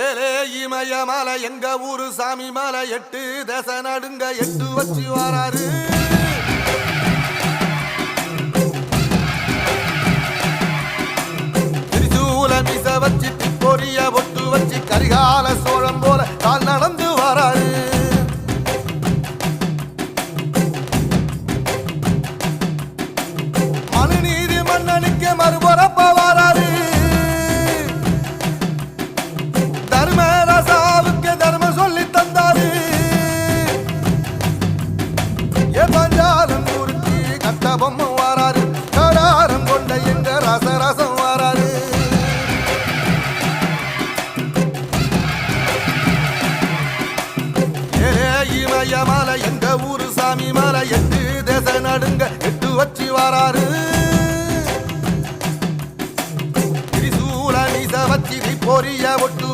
ஏலே இமய மலை எங்க ஊரு சாமி மலை 8 தேச நடுங்க 8 வச்சு வராரு. திரிசூல மிச வச்சு பொரிய ஒட்டு வச்சு கரிகால சோழம் போல கால் நடந்து வராரு. மனுநீதி மன்னனுக்கு மறுபுறப்ப வராரு. தர்மராசாவுக்கு தர்மம் சொல்லி தந்தாரு. பஞ்சாலம் ஊருக்கு கட்ட பொம்மை வராரு. கடாரம் கொண்ட எங்க ரசரசம் வராரு. இமய மலை எங்க ஊரு சாமி மலை 8 தேச நடுங்க 8 வச்சு வராரு. திரிசூல மீச வச்சு பொரிய ஒட்டு